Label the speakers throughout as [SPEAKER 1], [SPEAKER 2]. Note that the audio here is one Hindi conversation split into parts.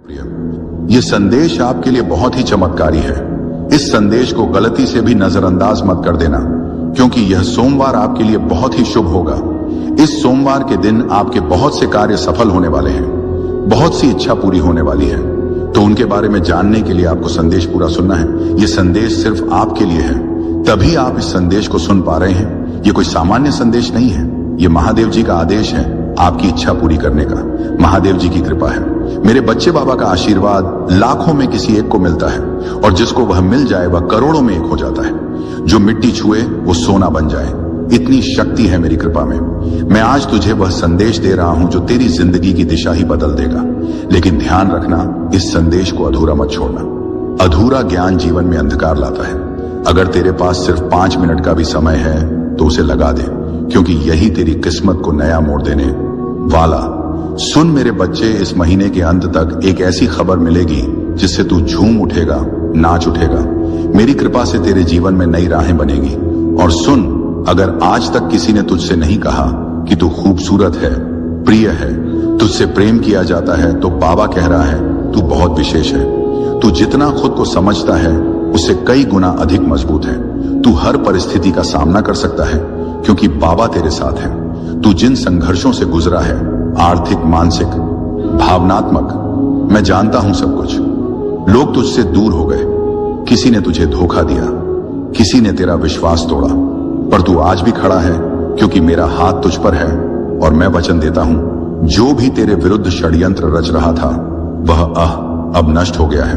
[SPEAKER 1] ये संदेश आपके लिए बहुत ही चमत्कारी है। इस संदेश को गलती से भी नजरअंदाज मत कर देना, क्योंकि यह सोमवार आपके लिए बहुत ही शुभ होगा। इस सोमवार के दिन आपके बहुत से कार्य सफल होने वाले हैं, बहुत सी इच्छा पूरी होने वाली है। तो उनके बारे में जानने के लिए आपको संदेश पूरा सुनना है। ये संदेश सिर्फ आपके लिए है, तभी आप इस संदेश को सुन पा रहे हैं। ये कोई सामान्य संदेश नहीं है, ये महादेव जी का आदेश है आपकी इच्छा पूरी करने का। महादेव जी की कृपा है। मेरे बच्चे बाबा का आशीर्वाद लाखों में किसी एक को मिलता है, और जिसको वह मिल जाए वह करोड़ों में एक हो जाता है। जो मिट्टी छुए वो सोना बन जाए, इतनी शक्ति है मेरी कृपा में। मैं आज तुझे वह संदेश दे रहा हूं जो तेरी जिंदगी की दिशा ही बदल देगा। लेकिन ध्यान रखना, इस संदेश को अधूरा मत छोड़ना। अधूरा ज्ञान जीवन में अंधकार लाता है। अगर तेरे पास सिर्फ 5 मिनट का भी समय है तो उसे लगा दे, क्योंकि यही तेरी किस्मत को नया मोड़ देने वाला। सुन मेरे बच्चे, इस महीने के अंत तक एक ऐसी खबर मिलेगी जिससे तू झूम उठेगा, नाच उठेगा। मेरी कृपा से तेरे जीवन में नई राहें बनेगी। और सुन, अगर आज तक किसी ने तुझसे नहीं कहा कि तू खूबसूरत है, प्रिय है, तुझसे प्रेम किया जाता है, तो बाबा कह रहा है तू बहुत विशेष है। तू जितना खुद को समझता है उससे कई गुना अधिक मजबूत है। तू हर परिस्थिति का सामना कर सकता है, क्योंकि बाबा तेरे साथ है। तू जिन संघर्षों से गुजरा है, आर्थिक, मानसिक, भावनात्मक, मैं जानता हूं सब कुछ। लोग तुझसे दूर हो गए, किसी ने तुझे धोखा दिया, किसी ने तेरा विश्वास तोड़ा, पर तू आज भी खड़ा है, क्योंकि मेरा हाथ तुझ पर है। और मैं वचन देता हूं, जो भी तेरे विरुद्ध षड्यंत्र रच रहा था वह अब नष्ट हो गया है।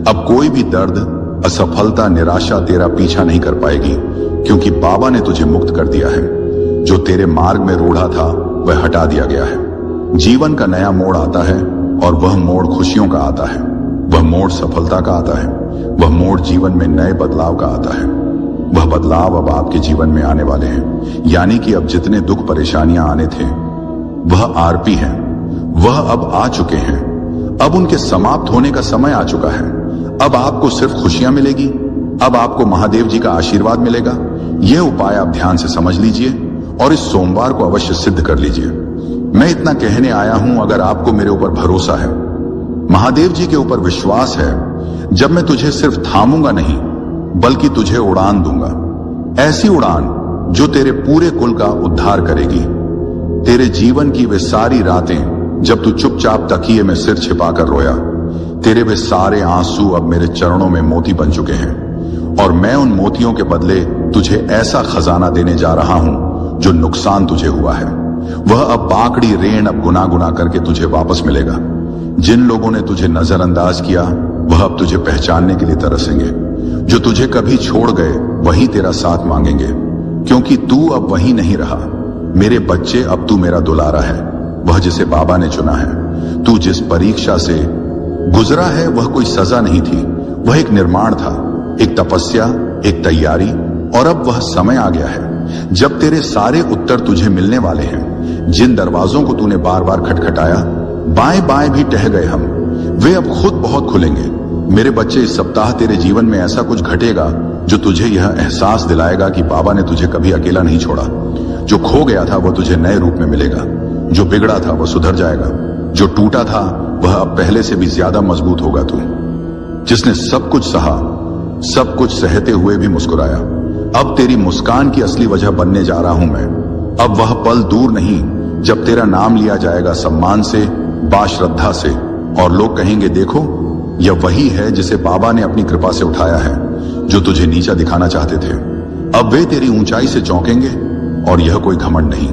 [SPEAKER 1] अब कोई भी दर्द, असफलता, निराशा तेरा पीछा नहीं कर पाएगी, क्योंकि बाबा ने तुझे मुक्त कर दिया है। जो तेरे मार्ग में रूढ़ा था वह हटा दिया गया है। जीवन का नया मोड़ आता है, और वह मोड़ खुशियों का आता है। वह मोड़ सफलता का आता है। वह मोड़ जीवन में नए बदलाव का आता है। वह बदलाव अब आपके जीवन में आने वाले हैं। यानी कि अब जितने दुख परेशानियां आने थे वह आरपी हैं, वह अब आ चुके हैं। अब उनके समाप्त होने का समय आ चुका है। अब आपको सिर्फ खुशियां मिलेगी। अब आपको महादेव जी का आशीर्वाद मिलेगा। यह उपाय आप ध्यान से समझ लीजिए और इस सोमवार को अवश्य सिद्ध कर लीजिए। मैं इतना कहने आया हूं, अगर आपको मेरे ऊपर भरोसा है, महादेव जी के ऊपर विश्वास है, जब मैं तुझे सिर्फ थामूंगा नहीं बल्कि तुझे उड़ान दूंगा। ऐसी उड़ान जो तेरे पूरे कुल का उद्धार करेगी। तेरे जीवन की वे सारी रातें जब तू चुपचाप तकिए में सिर छिपाकर रोया, तेरे वे सारे आंसू अब मेरे चरणों में मोती बन चुके हैं। और मैं उन मोतियों के बदले तुझे ऐसा खजाना देने जा रहा हूं जो नुकसान तुझे हुआ है, वह अब बाकड़ी ऋण अब गुना गुना करके तुझे वापस मिलेगा। जिन लोगों ने तुझे नजरअंदाज किया वह अब तुझे पहचानने के लिए तरसेंगे। जो तुझे कभी छोड़ गए वही तेरा साथ मांगेंगे, क्योंकि तू अब वही नहीं रहा। मेरे बच्चे, अब तू मेरा दुलारा है, वह जिसे बाबा ने चुना है। तू जिस परीक्षा से गुजरा है वह कोई सजा नहीं थी, वह एक निर्माण था, एक तपस्या, एक तैयारी। और अब वह समय आ गया है जब तेरे सारे उत्तर तुझे मिलने वाले हैं। जिन दरवाजों को तूने बार बार खटखटाया, बाएं बाएं भी टह गए हम, वे अब खुद बहुत खुलेंगे। मेरे बच्चे, इस सप्ताह तेरे जीवन में ऐसा कुछ घटेगा जो तुझे यह एहसास दिलाएगा कि बाबा ने तुझे कभी अकेला नहीं छोड़ा। जो खो गया था वह तुझे नए रूप में मिलेगा। जो बिगड़ा था वह सुधर जाएगा। जो टूटा था वह अब पहले से भी ज्यादा मजबूत होगा। तू जिसने सब कुछ सहा, सब कुछ सहते हुए भी मुस्कुराया, अब तेरी मुस्कान की असली वजह बनने जा रहा हूं मैं। अब वह पल दूर नहीं जब तेरा नाम लिया जाएगा सम्मान से, बाश्रद्धा से, और लोग कहेंगे, देखो यह वही है जिसे बाबा ने अपनी कृपा से उठाया है, जो तुझे नीचा दिखाना चाहते थे। अब वे तेरी ऊंचाई से चौंकेंगे, और यह कोई घमंड नहीं,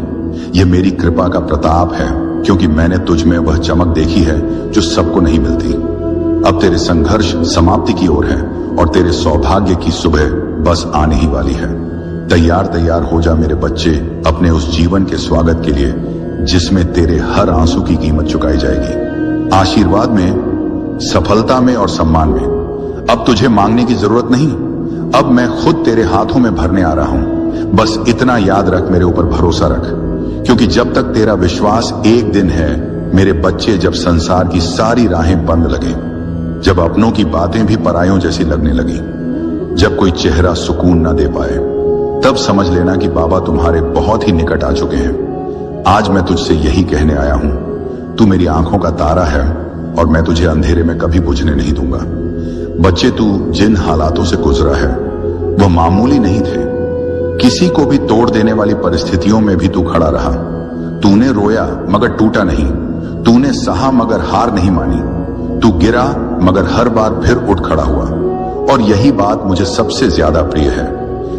[SPEAKER 1] यह मेरी कृपा का प्रताप है, क्योंकि मैंने तुझ में वह चमक देखी है जो सबको नहीं मिलती। अब तेरे संघर्ष समाप्ति की ओर है, और तेरे सौभाग्य की सुबह बस आने ही वाली है। तैयार हो जा मेरे बच्चे, अपने उस जीवन के स्वागत के लिए जिसमें तेरे हर आंसू की कीमत चुकाई जाएगी। आशीर्वाद में, सफलता में और सम्मान में। अब तुझे मांगने की जरूरत नहीं, अब मैं खुद तेरे हाथों में भरने आ रहा हूं। बस इतना याद रख, मेरे ऊपर भरोसा रख, क्योंकि जब तक तेरा विश्वास एक दिन है मेरे बच्चे, जब संसार की सारी राहें बंद लगे, जब अपनों की बातें भी परायों जैसी लगने लगी, जब कोई चेहरा सुकून न दे पाए, तब समझ लेना कि बाबा तुम्हारे बहुत ही निकट आ चुके हैं। आज मैं तुझसे यही कहने आया हूं, तू मेरी आंखों का तारा है, और मैं तुझे अंधेरे में कभी बुझने नहीं दूंगा। बच्चे, तू जिन हालातों से गुजरा है वह मामूली नहीं थे। किसी को भी तोड़ देने वाली परिस्थितियों में भी तू खड़ा रहा। तूने रोया मगर टूटा नहीं, तूने सहा मगर हार नहीं मानी, तू गिरा मगर हर बार फिर उठ खड़ा हुआ। और यही बात मुझे सबसे ज्यादा प्रिय है।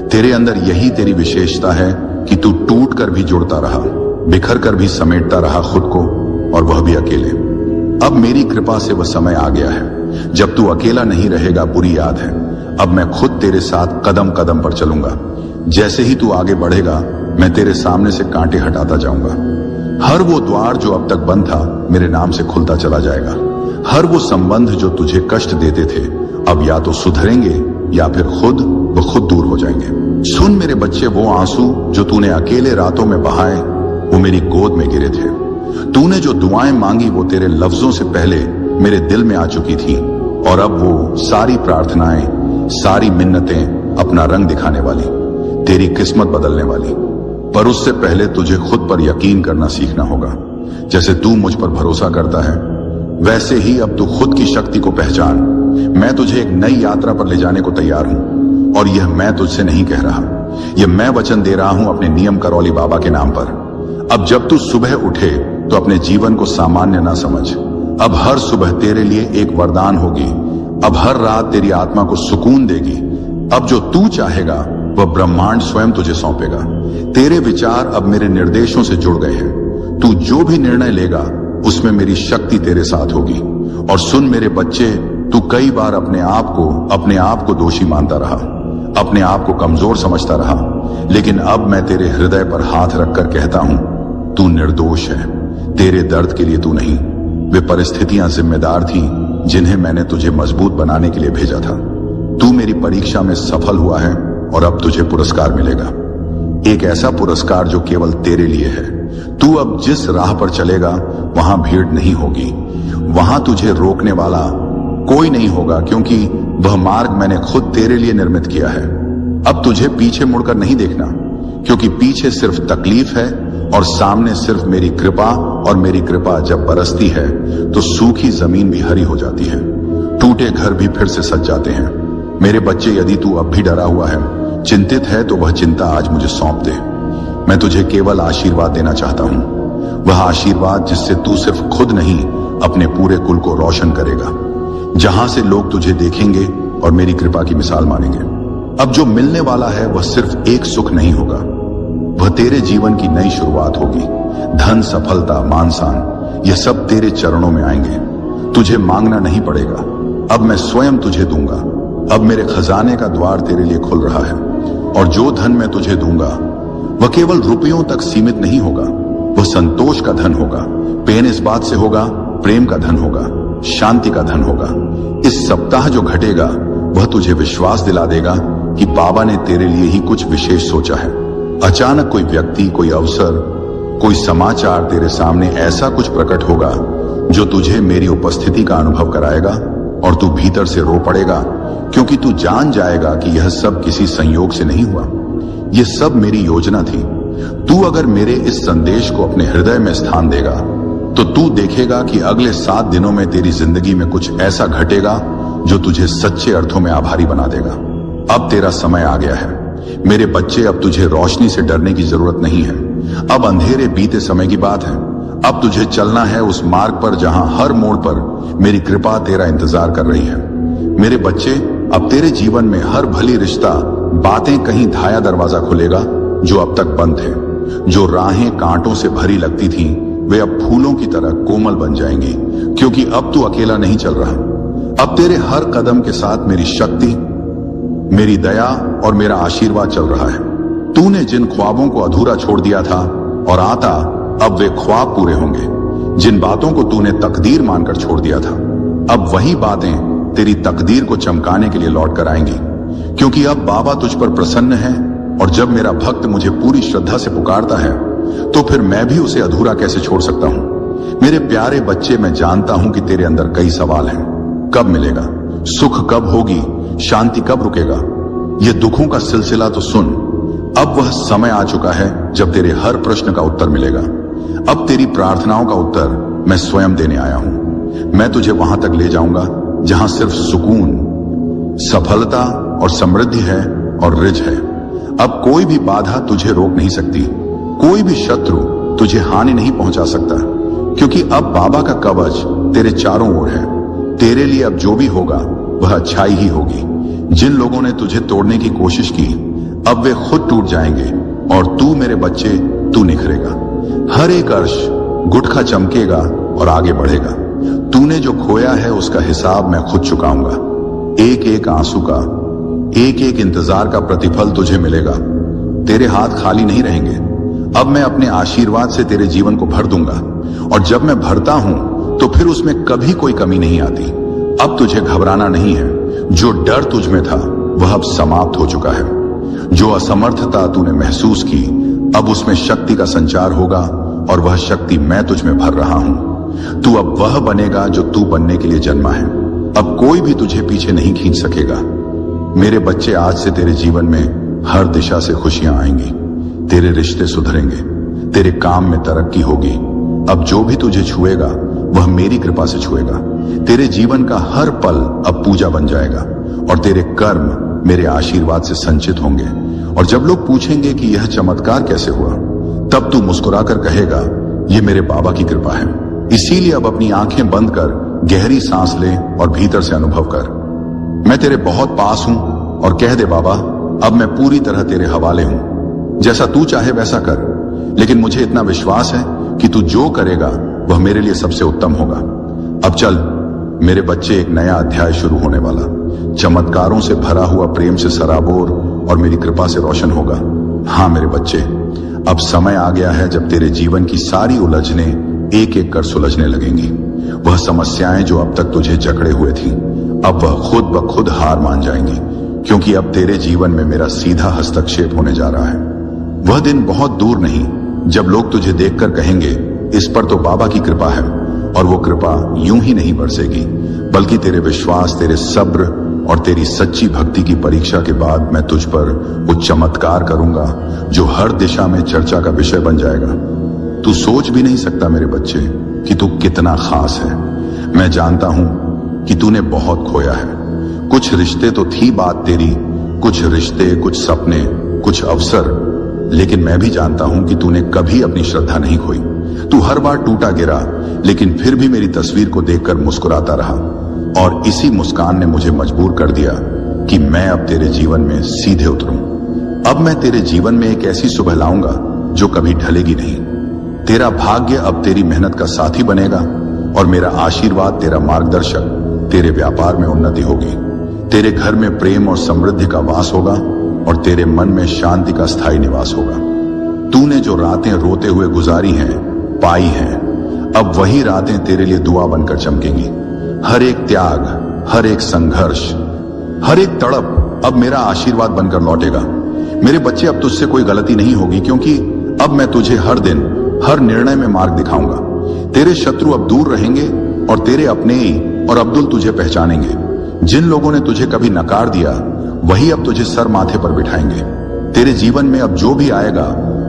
[SPEAKER 1] तेरे अंदर यही तेरी विशेषता है कि तू टूट कर भी जुड़ता रहा, बिखर कर भी समेटता रहा खुद को, और वह भी अकेले। अब मेरी कृपा से वह समय आ गया है जब तू अकेला नहीं रहेगा, बुरी याद है। अब मैं खुद तेरे साथ कदम कदम पर चलूंगा। जैसे ही तू आगे बढ़ेगा, मैं तेरे सामने से कांटे हटाता जाऊंगा। हर वो द्वार जो अब तक बंद था, मेरे नाम से खुलता चला जाएगा। हर वो संबंध जो तुझे कष्ट देते थे, अब या तो सुधरेंगे या फिर खुद दूर हो जाएंगे। सुन मेरे बच्चे, वो आंसू जो तूने अकेले रातों में बहाए, वो मेरी गोद में गिरे थे। तूने जो दुआएं मांगी, वो तेरे लफ्जों से पहले मेरे दिल में आ चुकी थी। और अब वो सारी प्रार्थनाएं, सारी मिन्नतें अपना रंग दिखाने वाली, तेरी किस्मत बदलने वाली। पर उससे पहले तुझे खुद पर यकीन करना सीखना होगा। जैसे तू मुझ पर भरोसा करता है, वैसे ही अब तू खुद की शक्ति को पहचान। मैं तुझे एक नई यात्रा पर ले जाने को तैयार हूं, और यह मैं तुझसे नहीं कह रहा, यह मैं वचन दे रहा हूं अपने नियम करौली बाबा के नाम पर। अब जब तू सुबह उठे तो अपने जीवन को सामान्य ना समझ। अब हर सुबह तेरे लिए एक वरदान होगी। अब हर रात तेरी आत्मा को सुकून देगी। अब जो तू चाहेगा वह ब्रह्मांड स्वयं तुझे सौंपेगा। तेरे विचार अब मेरे निर्देशों से जुड़ गए हैं। तू जो भी निर्णय लेगा, उसमें मेरी शक्ति तेरे साथ होगी। और सुन मेरे बच्चे, तू कई बार अपने आप को दोषी मानता रहा, अपने आप को कमजोर समझता रहा, लेकिन अब मैं तेरे हृदय पर हाथ रखकर कहता हूं, तू निर्दोष है। तेरे दर्द के लिए तू नहीं, वे परिस्थितियां जिम्मेदार थीं जिन्हें मैंने तुझे मजबूत बनाने के लिए भेजा था। तू मेरी परीक्षा में सफल हुआ है, और अब तुझे पुरस्कार मिलेगा। एक ऐसा पुरस्कार जो केवल तेरे लिए है। तू अब जिस राह पर चलेगा, वहां भीड़ नहीं होगी, वहां तुझे रोकने वाला कोई नहीं होगा, क्योंकि वह मार्ग मैंने खुद तेरे लिए निर्मित किया है। अब तुझे पीछे मुड़कर नहीं देखना, क्योंकि पीछे सिर्फ तकलीफ है और सामने सिर्फ मेरी कृपा। और मेरी कृपा जब बरसती है तो सूखी जमीन भी हरी हो जाती है, टूटे घर भी फिर से सज जाते हैं। मेरे बच्चे, यदि तू अब भी डरा हुआ है, चिंतित है, तो वह चिंता आज मुझे सौंप दे। मैं तुझे केवल आशीर्वाद देना चाहता हूं, वह आशीर्वाद जिससे तू सिर्फ खुद नहीं, अपने पूरे कुल को रोशन करेगा, जहां से लोग तुझे देखेंगे और मेरी कृपा की मिसाल मानेंगे। अब जो मिलने वाला है वह सिर्फ एक सुख नहीं होगा, वह तेरे जीवन की नई शुरुआत होगी। धन, सफलता, मान सम्मान, यह सब तेरे चरणों में आएंगे। तुझे मांगना नहीं पड़ेगा, अब मैं स्वयं तुझे दूंगा। अब मेरे खजाने का द्वार तेरे लिए खुल रहा है, और जो धन मैं तुझे दूंगा वह केवल रुपयों तक सीमित नहीं होगा, वह संतोष का धन होगा। प्रेम इस बात से होगा, प्रेम का धन होगा, शांति का धन होगा। इस सप्ताह जो घटेगा वह तुझे विश्वास दिला देगा कि बाबा ने तेरे लिए ही कुछ विशेष सोचा है। अचानक कोई व्यक्ति, कोई अवसर, कोई समाचार तेरे सामने ऐसा कुछ प्रकट होगा जो तुझे मेरी उपस्थिति का अनुभव कराएगा, और तू भीतर से रो पड़ेगा, क्योंकि तू जान जाएगा कि यह सब किसी संयोग से नहीं हुआ, यह सब मेरी योजना थी। तू अगर मेरे इस संदेश को अपने हृदय में स्थान देगा, तो तू देखेगा कि अगले 7 दिनों में तेरी जिंदगी में कुछ ऐसा घटेगा जो तुझे सच्चे अर्थों में आभारी बना देगा। अब तेरा समय आ गया है मेरे बच्चे। अब तुझे रोशनी से डरने की जरूरत नहीं है। अब अंधेरे बीते समय की बात है। अब तुझे चलना है उस मार्ग पर जहां हर मोड़ पर मेरी कृपा तेरा इंतजार कर रही है। मेरे बच्चे, अब तेरे जीवन में हर भली रिश्ता, बातें कहीं धाया दरवाजा खुलेगा जो अब तक बंद थे। जो राहें कांटों से भरी लगती थीं, वे अब फूलों की तरह कोमल बन जाएंगी, क्योंकि अब तू अकेला नहीं चल रहा। अब तेरे हर कदम के साथ मेरी शक्ति, मेरी दया और मेरा आशीर्वाद चल रहा है। तूने जिन ख्वाबों को अधूरा छोड़ दिया था और आता, अब वे ख्वाब पूरे होंगे। जिन बातों को तूने तकदीर मानकर छोड़ दिया था, अब वही बातें तेरी तकदीर को चमकाने के लिए लौट कर आएंगी, क्योंकि अब बाबा तुझ पर प्रसन्न है। और जब मेरा भक्त मुझे पूरी श्रद्धा से पुकारता है, तो फिर मैं भी उसे अधूरा कैसे छोड़ सकता हूं। मेरे प्यारे बच्चे, मैं जानता हूं कि तेरे अंदर कई सवाल हैं। कब मिलेगा सुख, कब होगी शांति, कब रुकेगा ये दुखों का सिलसिला? तो सुन, अब वह समय आ चुका है जब तेरे हर प्रश्न का उत्तर मिलेगा। अब तेरी प्रार्थनाओं का उत्तर मैं स्वयं देने आया हूं। मैं तुझे वहां तक ले जाऊंगा जहां सिर्फ सुकून, सफलता और समृद्धि है और रिज है। अब कोई भी बाधा तुझे रोक नहीं सकती, कोई भी शत्रु तुझे हानि नहीं पहुंचा सकता, क्योंकि अब बाबा का कवच तेरे चारों ओर है। तेरे लिए अब जो भी होगा वह अच्छाई ही होगी। जिन लोगों ने तुझे तोड़ने की कोशिश की, अब वे खुद टूट जाएंगे और तू मेरे बच्चे, तू निखरेगा। हर एक अर्श गुटखा चमकेगा और आगे बढ़ेगा। तूने जो खोया है उसका हिसाब मैं खुद चुकाऊंगा। एक एक आंसू का, एक एक इंतजार का प्रतिफल तुझे मिलेगा। तेरे हाथ खाली नहीं रहेंगे। अब मैं अपने आशीर्वाद से तेरे जीवन को भर दूंगा, और जब मैं भरता हूं तो फिर उसमें कभी कोई कमी नहीं आती। अब तुझे घबराना नहीं है। जो डर तुझ में था वह अब समाप्त हो चुका है। जो असमर्थता तूने महसूस की, अब उसमें शक्ति का संचार होगा, और वह शक्ति मैं तुझ में भर रहा हूं। तू अब वह बनेगा जो तू बनने के लिए जन्मा है। अब कोई भी तुझे पीछे नहीं खींच सकेगा। मेरे बच्चे, आज से तेरे जीवन में हर दिशा से खुशियां आएंगी। तेरे रिश्ते सुधरेंगे, तेरे काम में तरक्की होगी। अब जो भी तुझे छुएगा वह मेरी कृपा से छुएगा। तेरे जीवन का हर पल अब पूजा बन जाएगा, और तेरे कर्म मेरे आशीर्वाद से संचित होंगे। और जब लोग पूछेंगे कि यह चमत्कार कैसे हुआ, तब तू मुस्कुराकर कहेगा, यह मेरे बाबा की कृपा है। इसीलिए अब अपनी आंखें बंद कर गहरी सांस ले और भीतर से अनुभव कर, मैं तेरे बहुत पास हूं, और कह दे, बाबा अब मैं पूरी तरह तेरे हवाले हूं। जैसा तू चाहे वैसा कर, लेकिन मुझे इतना विश्वास है कि तू जो करेगा वह मेरे लिए सबसे उत्तम होगा। अब चल मेरे बच्चे, एक नया अध्याय शुरू होने वाला, चमत्कारों से भरा हुआ, प्रेम से सराबोर और मेरी कृपा से रोशन होगा। हाँ मेरे बच्चे, अब समय आ गया है जब तेरे जीवन की सारी उलझने एक एक कर सुलझने लगेंगी। वह समस्याएं जो अब तक तुझे जकड़े हुए थी, अब वह खुद ब खुद हार मान जाएंगी, क्योंकि अब तेरे जीवन में मेरा सीधा हस्तक्षेप होने जा रहा है। वह दिन बहुत दूर नहीं जब लोग तुझे देखकर कहेंगे, इस पर तो बाबा की कृपा है। और वो कृपा यूं ही नहीं बरसेगी, बल्कि तेरे विश्वास, तेरे सब्र और तेरी सच्ची भक्ति की परीक्षा के बाद मैं तुझ पर वो चमत्कार करूंगा जो हर दिशा में चर्चा का विषय बन जाएगा। तू सोच भी नहीं सकता मेरे बच्चे कि तू कितना खास है। मैं जानता हूं कि तूने बहुत खोया है। कुछ रिश्ते तो थी बात तेरी, कुछ रिश्ते, कुछ सपने, कुछ अवसर, लेकिन मैं भी जानता हूं कि तूने कभी अपनी श्रद्धा नहीं खोई। तू हर बार टूटा गिरा, लेकिन फिर भी मेरी तस्वीर को देखकर मुस्कुराता रहा, और इसी मुस्कान ने मुझे मजबूर कर दिया कि मैं अब तेरे जीवन में सीधे उतरूं। अब मैं तेरे जीवन में एक ऐसी सुबह लाऊंगा जो कभी ढलेगी नहीं। तेरा भाग्य अब तेरी मेहनत का साथी बनेगा, और मेरा आशीर्वाद तेरा मार्गदर्शक। तेरे व्यापार में उन्नति होगी, तेरे घर में प्रेम और समृद्धि का वास होगा, और तेरे मन में शांति का स्थायी निवास होगा। तूने जो रातें रोते हुए गुजारी हैं, पाई हैं, अब वही रातें तेरे लिए दुआ बनकर चमकेंगी। हर एक त्याग, हर एक संघर्ष, हर एक तड़प अब मेरा आशीर्वाद बनकर लौटेगा। मेरे बच्चे, अब तुझसे कोई गलती नहीं होगी, क्योंकि अब मैं तुझे हर दिन, हर निर्णय में मार्ग दिखाऊंगा। तेरे शत्रु अब दूर रहेंगे, और तेरे अपने ही और अब्दुल तुझे पहचानेंगे। जिन लोगों ने तुझे कभी नकार दिया, वही अब तुझे सर माथे पर बिठाएंगे। तेरे जीवन में अब जो भी आएगा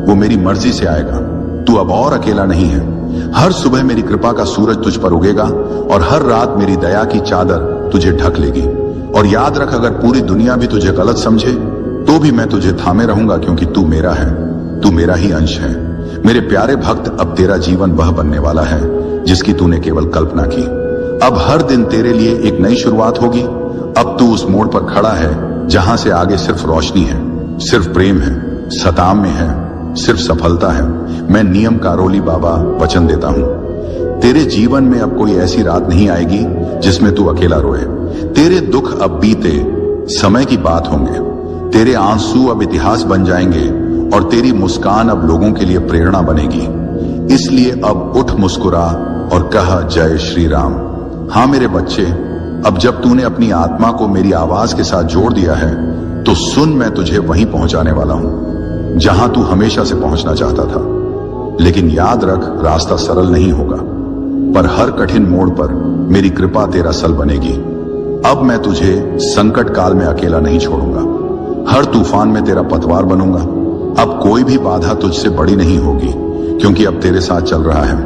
[SPEAKER 1] वो मेरी मर्जी से आएगा। तू अब और अकेला नहीं है। हर सुबह मेरी कृपा का सूरज तुझ पर उगेगा, और हर रात मेरी दया की चादर तुझे ढक लेगी। और याद रख, अगर पूरी दुनिया भी तुझे गलत समझे तो भी मैं तुझे थामे रहूंगा, क्योंकि तू मेरा है, तू मेरा ही अंश है। मेरे प्यारे भक्त, अब तेरा जीवन वह बनने वाला है जिसकी तूने केवल कल्पना की। अब हर दिन तेरे लिए एक नई शुरुआत होगी। अब तू उस मोड़ पर खड़ा है जहां से आगे सिर्फ रोशनी है, सिर्फ प्रेम है, सताम में है, सिर्फ सफलता है। मैं नियम कारोली बाबा वचन देता हूं, तेरे जीवन में अब कोई ऐसी रात नहीं आएगी जिसमें तू अकेला रोए। तेरे दुख अब बीते समय की बात होंगे, तेरे आंसू अब इतिहास बन जाएंगे, और तेरी मुस्कान अब लोगों के लिए प्रेरणा बनेगी। इसलिए अब उठ, मुस्कुरा और कह, जय श्री राम। हाँ मेरे बच्चे, अब जब तूने अपनी आत्मा को मेरी आवाज के साथ जोड़ दिया है, तो सुन, मैं तुझे वहीं पहुंचाने वाला हूं जहां तू हमेशा से पहुंचना चाहता था। लेकिन याद रख, रास्ता सरल नहीं होगा, पर हर कठिन मोड़ पर मेरी कृपा तेरा सल बनेगी। अब मैं तुझे संकट काल में अकेला नहीं छोड़ूंगा, हर तूफान में तेरा पतवार बनूंगा। अब कोई भी बाधा तुझसे बड़ी नहीं होगी, क्योंकि अब तेरे साथ चल रहा है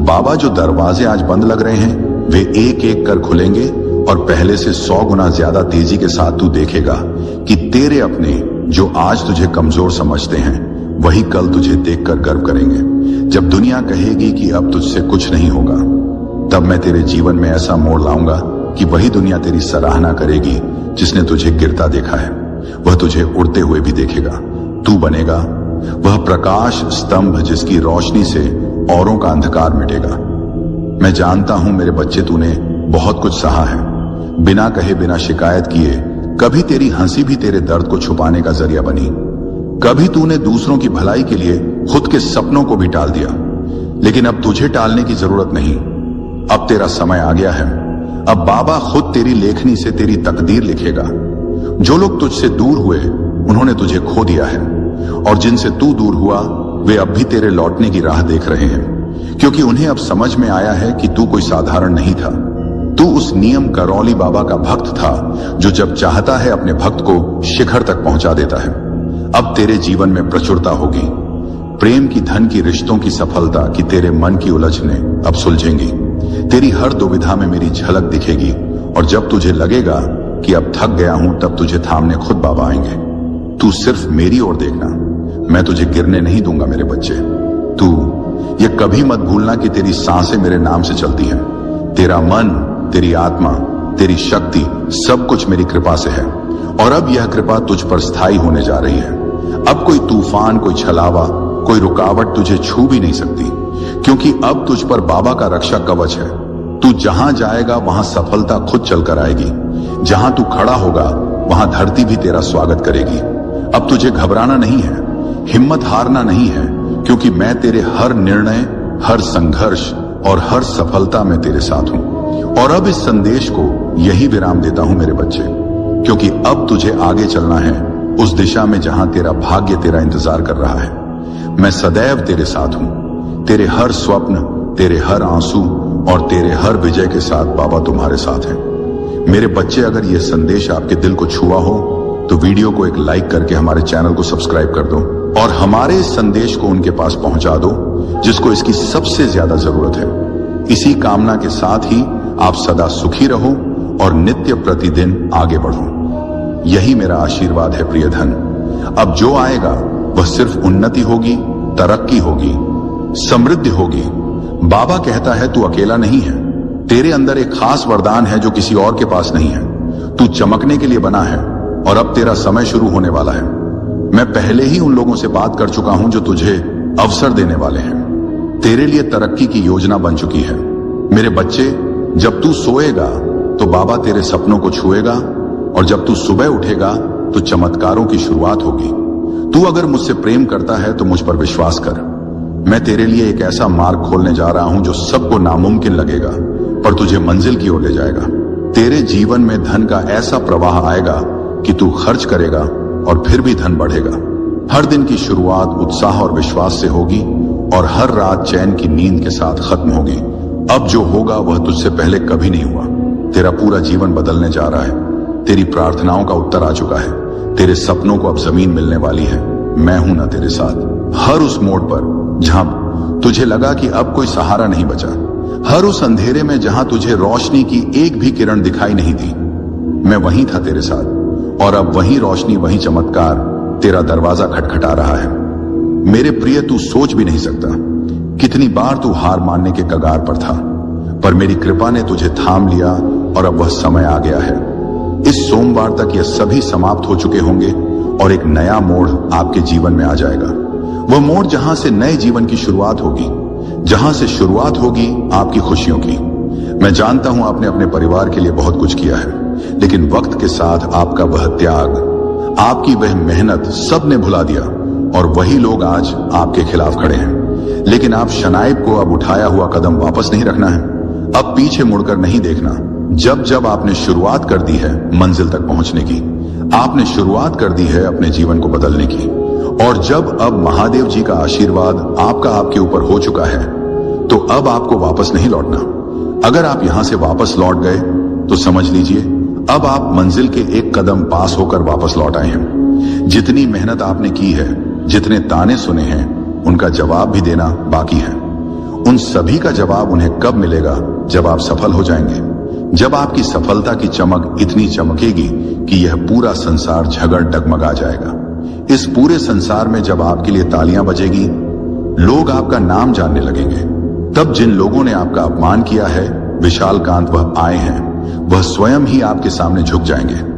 [SPEAKER 1] बाबा। जो दरवाजे आज बंद लग रहे हैं, वे एक एक कर खुलेंगे और पहले से 100 गुना ज्यादा तेजी के साथ तू देखेगा कि तेरे अपने जो आज तुझे कमजोर समझते हैं वही कल तुझे देखकर गर्व करेंगे। जब दुनिया कहेगी कि अब तुझसे कुछ नहीं होगा, तब मैं तेरे जीवन में ऐसा मोड़ लाऊंगा कि वही दुनिया तेरी सराहना करेगी जिसने तुझे गिरता देखा है, वह तुझे उड़ते हुए भी देखेगा। तू बनेगा वह प्रकाश स्तंभ जिसकी रोशनी से औरों का अंधकार मिटेगा। मैं जानता हूं मेरे बच्चे, तूने बहुत कुछ सहा है, बिना कहे बिना शिकायत किए। कभी तेरी हंसी भी तेरे दर्द को छुपाने का जरिया बनी। कभी तूने दूसरों की भलाई के लिए खुद के सपनों को भी टाल दिया, लेकिन अब तुझे टालने की जरूरत नहीं। अब तेरा समय आ गया है। अब बाबा खुद तेरी लेखनी से तेरी तकदीर लिखेगा। जो लोग तुझसे दूर हुए उन्होंने तुझे खो दिया है, और जिनसे तू दूर हुआ वे अब भी तेरे लौटने की राह देख रहे हैं, क्योंकि उन्हें अब समझ में आया है कि तू कोई साधारण नहीं था। तू उस नियम करौली बाबा का भक्त था जो जब चाहता है अपने भक्त को शिखर तक पहुंचा देता है। अब तेरे जीवन में प्रचुरता होगी, प्रेम की, धन की, रिश्तों की सफलता की। तेरे मन की उलझने अब सुलझेंगी। तेरी हर दुविधा में मेरी झलक दिखेगी, और जब तुझे लगेगा कि अब थक गया हूं, तब तुझे थामने खुद बाबा आएंगे। तू सिर्फ मेरी ओर देखना, मैं तुझे गिरने नहीं दूंगा मेरे बच्चे। तू ये कभी मत भूलना कि तेरी सांसें मेरे नाम से चलती हैं। तेरा मन, तेरी आत्मा, तेरी शक्ति, सब कुछ मेरी कृपा से है, और अब यह कृपा तुझ पर स्थायी होने जा रही है। अब कोई तूफान, कोई छलावा, कोई रुकावट तुझे छू भी नहीं सकती, क्योंकि अब तुझ पर बाबा का रक्षा कवच है। तू जहां जाएगा वहां सफलता खुद चलकर आएगी। जहां तू खड़ा होगा वहां धरती भी तेरा स्वागत करेगी। अब तुझे घबराना नहीं है, हिम्मत हारना नहीं है, क्योंकि मैं तेरे हर निर्णय, हर संघर्ष और हर सफलता में तेरे साथ हूं। और अब इस संदेश को यही विराम देता हूं मेरे बच्चे, क्योंकि अब तुझे आगे चलना है उस दिशा में जहां तेरा भाग्य तेरा इंतजार कर रहा है। मैं सदैव तेरे साथ हूं। तेरे हर स्वप्न, तेरे हर आंसू और तेरे हर विजय के साथ बाबा तुम्हारे साथ हैं। मेरे बच्चे, अगर यह संदेश आपके दिल को छुआ हो तो वीडियो को एक लाइक करके हमारे चैनल को सब्सक्राइब कर दो, और हमारे इस संदेश को उनके पास पहुंचा दो जिसको इसकी सबसे ज्यादा जरूरत है। इसी कामना के साथ ही आप सदा सुखी रहो और नित्य प्रतिदिन आगे बढ़ो। यही मेरा आशीर्वाद है प्रिय धन। अब जो आएगा वह सिर्फ उन्नति होगी, तरक्की होगी, समृद्धि होगी। बाबा कहता है तू अकेला नहीं है। तेरे अंदर एक खास वरदान है जो किसी और के पास नहीं है। तू चमकने के लिए बना है, और अब तेरा समय शुरू होने वाला है। मैं पहले ही उन लोगों से बात कर चुका हूं जो तुझे अवसर देने वाले हैं। तेरे लिए तरक्की की योजना बन चुकी है। मेरे बच्चे, जब तू सोएगा तो बाबा तेरे सपनों को छुएगा, और जब तू सुबह उठेगा तो चमत्कारों की शुरुआत होगी। तू अगर मुझसे प्रेम करता है तो मुझ पर विश्वास कर। मैं तेरे लिए एक ऐसा मार्ग खोलने जा रहा हूं जो सबको नामुमकिन लगेगा, पर तुझे मंजिल की ओर ले जाएगा। तेरे जीवन में धन का ऐसा प्रवाह आएगा कि तू खर्च करेगा और फिर भी धन बढ़ेगा। हर दिन की शुरुआत उत्साह और विश्वास से होगी, और हर रात चैन की नींद के साथ खत्म होगी। अब जो होगा वह तुझसे पहले कभी नहीं हुआ। तेरा पूरा जीवन बदलने जा रहा है। तेरी प्रार्थनाओं का उत्तर आ चुका है। तेरे सपनों को अब जमीन मिलने वाली है। मैं हूं ना तेरे साथ। हर उस मोड़ पर जहां तुझे लगा कि अब कोई सहारा नहीं बचा, हर उस अंधेरे में जहां तुझे रोशनी की एक भी किरण दिखाई नहीं दी, मैं वहीं था तेरे साथ। और अब वही रोशनी, वही चमत्कार तेरा दरवाजा खटखटा रहा है। मेरे प्रिय, तू सोच भी नहीं सकता कितनी बार तू हार मानने के कगार पर था, पर मेरी कृपा ने तुझे थाम लिया, और अब वह समय आ गया है। इस सोमवार तक ये सभी समाप्त हो चुके होंगे, और एक नया मोड़ आपके जीवन में आ जाएगा। वह मोड़ जहां से नए जीवन की शुरुआत होगी, जहां से शुरुआत होगी आपकी खुशियों की। मैं जानता हूं आपने अपने परिवार के लिए बहुत कुछ किया है, लेकिन वक्त के साथ आपका वह त्याग, आपकी वह मेहनत सब ने भुला दिया, और वही लोग आज आपके खिलाफ खड़े हैं। लेकिन आप शनाइब को अब उठाया हुआ कदम वापस नहीं रखना है। अब पीछे मुड़कर नहीं देखना। जब जब आपने शुरुआत कर दी है मंजिल तक पहुंचने की, आपने शुरुआत कर दी है अपने जीवन को बदलने की, और जब अब महादेव जी का आशीर्वाद आपके ऊपर हो चुका है, तो अब आपको वापस नहीं लौटना। अगर आप यहां से वापस लौट गए तो समझ लीजिए अब आप मंजिल के एक कदम पास होकर वापस लौट आए हैं। जितनी मेहनत आपने की है, जितने ताने सुने हैं, उनका जवाब भी देना बाकी है। उन सभी का जवाब उन्हें कब मिलेगा? जब आप सफल हो जाएंगे। जब आपकी सफलता की चमक इतनी चमकेगी कि यह पूरा संसार झगड़ डगमगा जाएगा। इस पूरे संसार में जब आपके लिए तालियां बजेगी, लोग आपका नाम जानने लगेंगे। तब जिन लोगों ने आपका अपमान किया है, विशालकांत वह आए हैं, वह स्वयं ही आपके सामने झुक जाएंगे।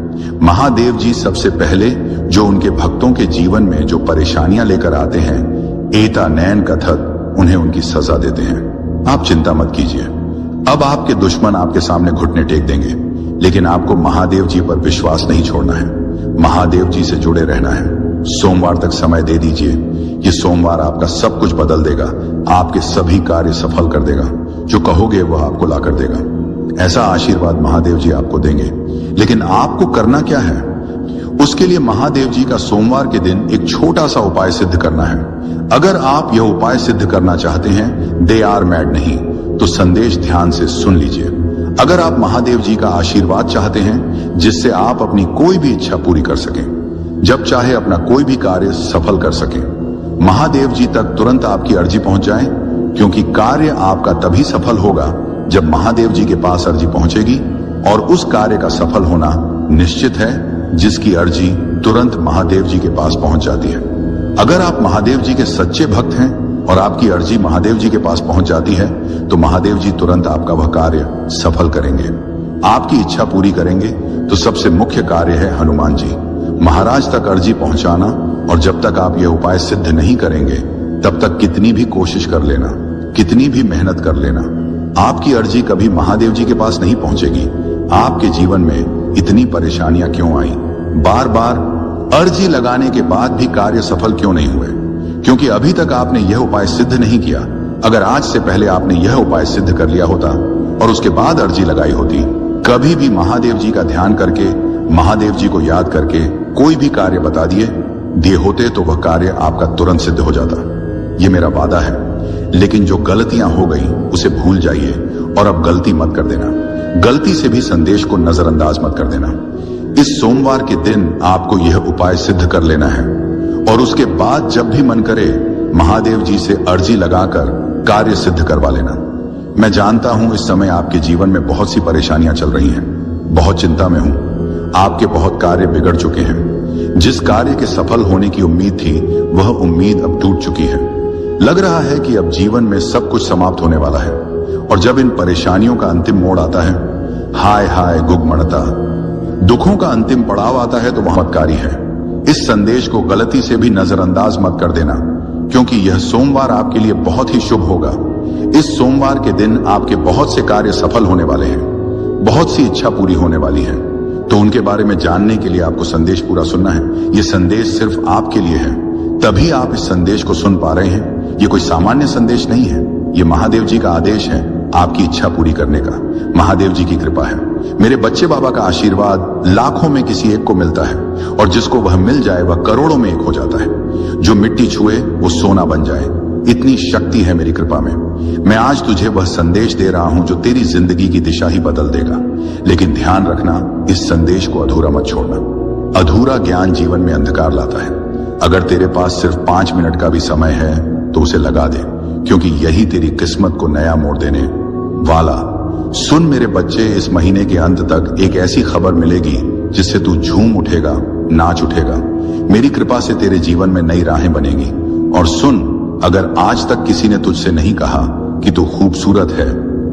[SPEAKER 1] महादेव जी सबसे पहले जो उनके भक्तों के जीवन में जो परेशानियां लेकर आते हैं, एता नैन कथक, उन्हें उनकी सजा देते हैं। आप चिंता मत कीजिए। अब आपके दुश्मन आपके सामने घुटने टेक देंगे, लेकिन आपको महादेव जी पर विश्वास नहीं छोड़ना है। महादेव जी से जुड़े रहना है। सोमवार तक समय दे दीजिए। ये सोमवार आपका सब कुछ बदल देगा, आपके सभी कार्य सफल कर देगा। जो कहोगे वह आपको ला कर देगा। ऐसा आशीर्वाद महादेव जी आपको देंगे। लेकिन आपको करना क्या है? उसके लिए महादेव जी का सोमवार के दिन एक छोटा सा उपाय सिद्ध करना है। अगर आप यह उपाय सिद्ध करना चाहते हैं, दे आर मैड नहीं, तो संदेश ध्यान से सुन लीजिए। अगर आप महादेव जी का आशीर्वाद चाहते हैं जिससे आप अपनी कोई भी इच्छा पूरी कर सकें, जब चाहे अपना कोई भी कार्य सफल कर सकें, महादेव जी तक तुरंत आपकी अर्जी पहुंच जाए, क्योंकि कार्य आपका तभी सफल होगा जब महादेव जी के पास अर्जी पहुंचेगी। और उस कार्य का सफल होना निश्चित है जिसकी अर्जी तुरंत महादेव जी के पास पहुंच जाती है। अगर आप महादेव जी के सच्चे भक्त हैं और आपकी अर्जी महादेव जी के पास पहुंच जाती है, तो महादेव जी तुरंत आपका वह कार्य सफल करेंगे, आपकी इच्छा पूरी करेंगे। तो सबसे मुख्य कार्य है हनुमान जी महाराज तक अर्जी पहुंचाना। और जब तक आप यह उपाय सिद्ध नहीं करेंगे, तब तक कितनी भी कोशिश कर लेना, कितनी भी मेहनत कर लेना, आपकी अर्जी कभी महादेव जी के पास नहीं पहुंचेगी। आपके जीवन में इतनी परेशानियां क्यों आई? बार बार अर्जी लगाने के बाद भी कार्य सफल क्यों नहीं हुए? क्योंकि अभी तक आपने यह उपाय सिद्ध नहीं किया। अगर आज से पहले आपने यह उपाय सिद्ध कर लिया होता और उसके बाद अर्जी लगाई होती, कभी भी महादेव जी का ध्यान करके, महादेव जी को याद करके कोई भी कार्य बता दिए होते, तो वह कार्य आपका तुरंत सिद्ध हो जाता। यह मेरा वादा है। लेकिन जो गलतियां हो गई उसे भूल जाइए और अब गलती मत कर देना। गलती से भी संदेश को नजरअंदाज मत कर देना। इस सोमवार के दिन आपको यह उपाय सिद्ध कर लेना है और उसके बाद जब भी मन करे, महादेव जी से अर्जी लगाकर कार्य सिद्ध करवा लेना। मैं जानता हूं इस समय आपके जीवन में बहुत सी परेशानियां चल रही हैं, बहुत चिंता में हूं। आपके बहुत कार्य बिगड़ चुके हैं। जिस कार्य के सफल होने की उम्मीद थी, वह उम्मीद अब टूट चुकी है। लग रहा है कि अब जीवन में सब कुछ समाप्त होने वाला है। और जब इन परेशानियों का अंतिम मोड़ आता है, हाय हाय गुगमणता, दुखों का अंतिम पड़ाव आता है, तो वह चमत्कारी है। इस संदेश को गलती से भी नजरअंदाज मत कर देना, क्योंकि यह सोमवार आपके लिए बहुत ही शुभ होगा। इस सोमवार के दिन आपके बहुत से कार्य सफल होने वाले हैं, बहुत सी इच्छा पूरी होने वाली है। तो उनके बारे में जानने के लिए आपको संदेश पूरा सुनना है। यह संदेश सिर्फ आपके लिए है, तभी आप इस संदेश को सुन पा रहे हैं। ये कोई सामान्य संदेश नहीं है, ये महादेव जी का आदेश है आपकी इच्छा पूरी करने का। महादेव जी की कृपा है। मेरे बच्चे बाबा का आशीर्वाद लाखों में किसी एक को मिलता है, और जिसको वह मिल जाए वह करोड़ों में एक हो जाता है। जो मिट्टी छुए वो सोना बन जाए, इतनी शक्ति है मेरी कृपा में। मैं आज तुझे वह संदेश दे रहा हूं जो तेरी जिंदगी की दिशा ही बदल देगा। लेकिन ध्यान रखना, इस संदेश को अधूरा मत छोड़ना। अधूरा ज्ञान जीवन में अंधकार लाता है। अगर तेरे पास सिर्फ 5 मिनट का भी समय है तो उसे लगा दे, क्योंकि यही तेरी किस्मत को नया मोड़ देने वाला। सुन मेरे बच्चे, इस महीने के अंत तक एक ऐसी खबर मिलेगी जिससे तू झूम उठेगा, नाच उठेगा। मेरी कृपा से तेरे जीवन में नई राहें बनेगी। और सुन, अगर आज तक किसी ने तुझसे नहीं कहा कि तू खूबसूरत है,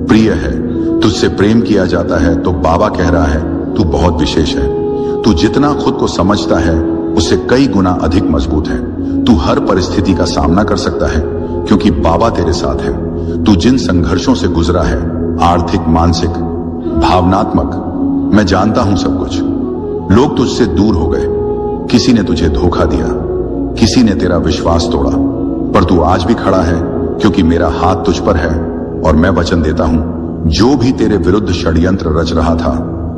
[SPEAKER 1] प्रिय है, तुझसे प्रेम किया जाता है, तो बाबा कह रहा है तू बहुत विशेष है। तू जितना खुद को समझता है उससे कई गुना अधिक मजबूत है। तू हर परिस्थिति का सामना कर सकता है, क्योंकि बाबा तेरे साथ है। तू जिन संघर्षों से गुजरा है, आर्थिक, मानसिक, भावनात्मक, मैं जानता हूं सब कुछ। लोग तुझसे दूर हो गए, किसी ने तुझे धोखा दिया, किसी ने तेरा विश्वास तोड़ा, पर तू आज भी खड़ा है, क्योंकि मेरा हाथ तुझ पर है। और मैं वचन देता हूं, जो भी तेरे विरुद्ध षड्यंत्र रच रहा था,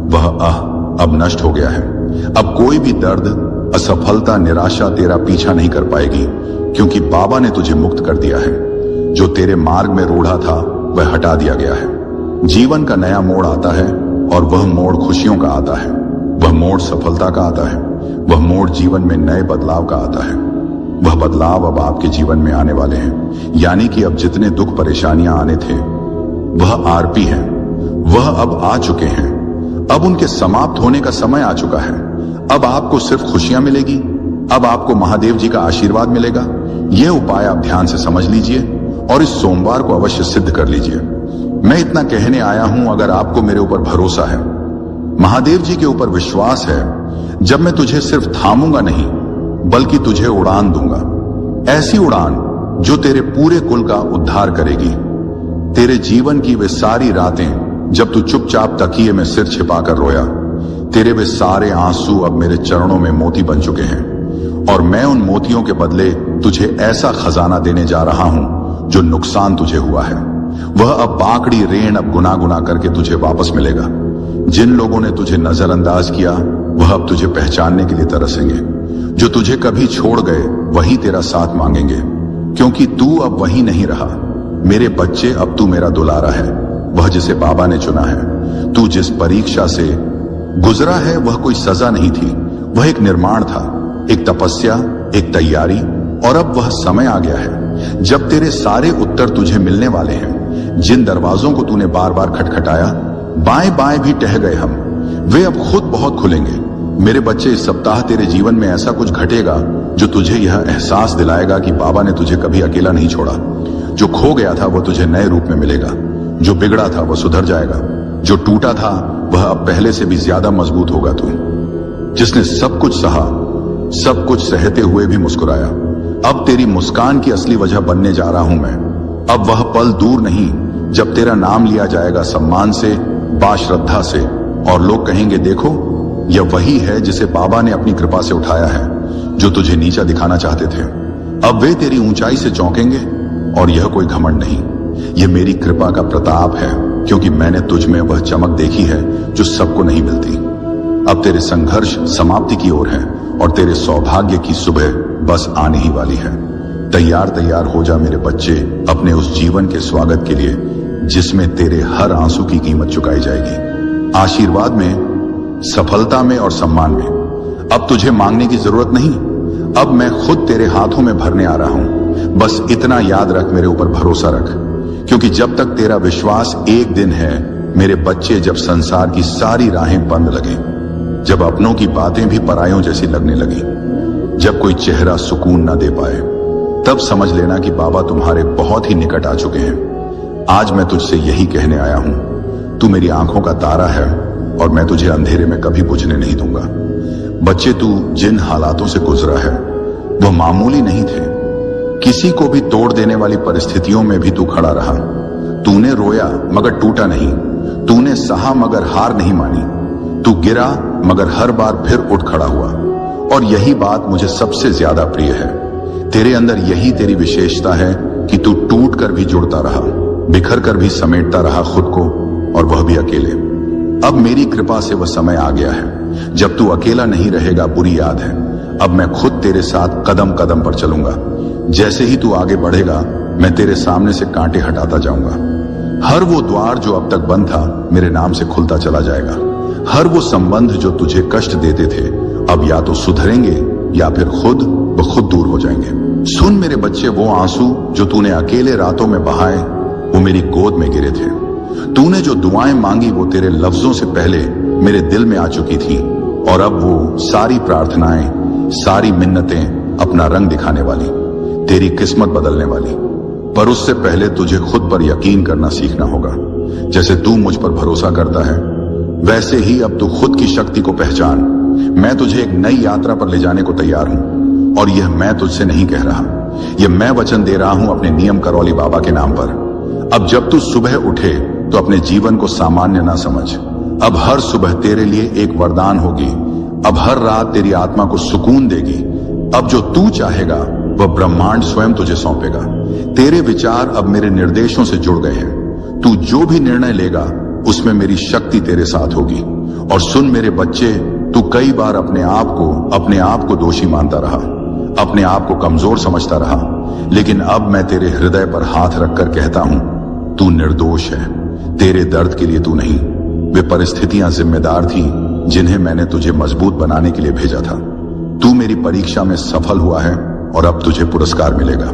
[SPEAKER 1] वह अब नष्ट हो गया है। अब कोई भी दर्द, असफलता, निराशा तेरा पीछा नहीं कर पाएगी, क्योंकि बाबा ने तुझे मुक्त कर दिया है। जो तेरे मार्ग में रूढ़ा था वह हटा दिया गया है। जीवन का नया मोड़ आता है, और वह मोड़ खुशियों का आता है, वह मोड़ सफलता का आता है, वह मोड़ जीवन में नए बदलाव का आता है। वह बदलाव अब आपके जीवन में आने वाले हैं। यानी कि अब जितने दुख परेशानियां आने थे वह आरपी हैं, वह अब आ चुके हैं। अब उनके समाप्त होने का समय आ चुका है। अब आपको सिर्फ खुशियां मिलेगी, अब आपको महादेव जी का आशीर्वाद मिलेगा। यह उपाय आप ध्यान से समझ लीजिए और इस सोमवार को अवश्य सिद्ध कर लीजिए। मैं इतना कहने आया हूं, अगर आपको मेरे ऊपर भरोसा है, महादेव जी के ऊपर विश्वास है, जब मैं तुझे सिर्फ थामूंगा नहीं बल्कि तुझे उड़ान दूंगा। ऐसी उड़ान जो तेरे पूरे कुल का उद्धार करेगी। तेरे जीवन की वे सारी रातें जब तू चुपचाप तकिए में सिर छिपाकर रोया, तेरे वे सारे आंसू अब मेरे चरणों में मोती बन चुके हैं और मैं उन मोतियों के बदले तुझे ऐसा खजाना देने जा रहा हूं जो नुकसान तुझे हुआ है वह अब बाकड़ी रेण अब गुना गुना करके तुझे वापस मिलेगा। जिन लोगों ने तुझे नजरअंदाज किया वह अब तुझे पहचानने के लिए तरसेंगे। जो तुझे कभी छोड़ गए वही तेरा साथ मांगेंगे, क्योंकि तू अब वही नहीं रहा। मेरे बच्चे, अब तू मेरा दुलारा है, वह जिसे बाबा ने चुना है। तू जिस परीक्षा से गुजरा है वह कोई सजा नहीं थी, वह एक निर्माण था, एक तपस्या, एक तैयारी। और अब वह समय आ गया है जब तेरे सारे उत्तर तुझे मिलने वाले हैं। जिन दरवाजों को तूने बार बार खटखटाया, बाएं बाएं भी टह गए हम, वे अब खुद बहुत खुलेंगे। मेरे बच्चे, इस सप्ताह तेरे जीवन में ऐसा कुछ घटेगा जो तुझे यह एहसास दिलाएगा कि बाबा ने तुझे कभी अकेला नहीं छोड़ा। जो खो गया था वह तुझे नए रूप में मिलेगा, जो बिगड़ा था वह सुधर जाएगा, जो टूटा था वह अब पहले से भी ज्यादा मजबूत होगा। तू जिसने सब कुछ सहा, सब कुछ सहते हुए भी मुस्कुराया, अब तेरी मुस्कान की असली वजह बनने जा रहा हूं मैं। अब वह पल दूर नहीं जब तेरा नाम लिया जाएगा सम्मान से, बाश्रद्धा से, और लोग कहेंगे, देखो यह वही है जिसे बाबा ने अपनी कृपा से उठाया है, जो तुझे नीचा दिखाना चाहते थे। अब वे तेरी ऊंचाई से चौंकेंगे और यह कोई घमंड नहीं, यह मेरी कृपा का प्रताप है, क्योंकि मैंने तुझ में वह चमक देखी है जो सबको नहीं मिलती। अब तेरे संघर्ष समाप्ति की ओर है और तेरे सौभाग्य की सुबह बस आने ही वाली है। तैयार तैयार हो जा मेरे बच्चे, अपने उस जीवन के स्वागत के लिए जिसमें तेरे हर आंसू की कीमत चुकाई जाएगी। आशीर्वाद में, सफलता में और सम्मान में। अब तुझे मांगने की जरूरत नहीं, अब मैं खुद तेरे हाथों में भरने आ रहा हूं। बस इतना याद रख, मेरे ऊपर भरोसा रख, क्योंकि जब तक तेरा विश्वास एक दिन है मेरे बच्चे, जब संसार की सारी राहें बंद लगे, जब अपनों की बातें भी परायों जैसी लगने लगी, जब कोई चेहरा सुकून ना दे पाए, तब समझ लेना कि बाबा तुम्हारे बहुत ही निकट आ चुके हैं। आज मैं तुझसे यही कहने आया हूं, तू मेरी आंखों का तारा है और मैं तुझे अंधेरे में कभी बुझने नहीं दूंगा। बच्चे, तू जिन हालातों से गुजरा है वह मामूली नहीं थे। किसी को भी तोड़ देने वाली परिस्थितियों में भी तू खड़ा रहा। तूने रोया मगर टूटा नहीं, तूने सहा मगर हार नहीं मानी, तू गिरा मगर हर बार फिर उठ खड़ा हुआ। और यही बात मुझे सबसे ज्यादा प्रिय है। तेरे अंदर यही तेरी विशेषता है कि तू टूट कर भी जुड़ता रहा, बिखर कर भी समेटता रहा खुद को, और वह भी अकेले। अब मेरी कृपा से वह समय आ गया है जब तू अकेला नहीं रहेगा। बुरी याद है, अब मैं खुद तेरे साथ कदम कदम पर चलूंगा। जैसे ही तू आगे बढ़ेगा मैं तेरे सामने से कांटे हटाता जाऊंगा। हर वो द्वार जो अब तक बंद था मेरे नाम से खुलता चला जाएगा। हर वो संबंध जो तुझे कष्ट देते थे अब या तो सुधरेंगे या फिर खुद ब खुद दूर हो जाएंगे। सुन मेरे बच्चे, वो आंसू जो तूने अकेले रातों में बहाए वो मेरी गोद में गिरे थे। तूने जो दुआएं मांगी वो तेरे लफ्जों से पहले मेरे दिल में आ चुकी थी, और अब वो सारी प्रार्थनाएं, सारी मिन्नतें अपना रंग दिखाने वाली, तेरी किस्मत बदलने वाली। पर उससे पहले तुझे खुद पर यकीन करना सीखना होगा। जैसे तू मुझ पर भरोसा करता है वैसे ही अब तू खुद की शक्ति को पहचान। मैं तुझे एक नई यात्रा पर ले जाने को तैयार हूं, और यह मैं तुझसे नहीं कह रहा, यह मैं वचन दे रहा हूं अपने नियम करौली बाबा के नाम पर। अब जब तू सुबह उठे तो अपने जीवन को सामान्य ना समझ। अब हर सुबह तेरे लिए एक वरदान होगी। अब हर रात तेरी आत्मा को सुकून देगी। अब जो तू चाहेगा वह ब्रह्मांड स्वयं तुझे सौंपेगा। तेरे विचार अब मेरे निर्देशों से जुड़ गए हैं। तू जो भी निर्णय लेगा उसमें मेरी शक्ति तेरे साथ होगी। और सुन मेरे बच्चे, तू कई बार अपने आप को दोषी मानता रहा, अपने आप को कमजोर समझता रहा, लेकिन अब मैं तेरे हृदय पर हाथ रखकर कहता हूं, तू निर्दोष है। तेरे दर्द के लिए तू नहीं, वे परिस्थितियां जिम्मेदार थी जिन्हें मैंने तुझे मजबूत बनाने के लिए भेजा था। तू मेरी परीक्षा में सफल हुआ है और अब तुझे पुरस्कार मिलेगा,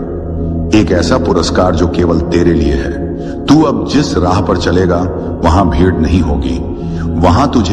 [SPEAKER 1] एक ऐसा पुरस्कार जो केवल तेरे लिए है। तू अब जिस राह पर चलेगा वहां भीड़ नहीं होगी, वहां तुझे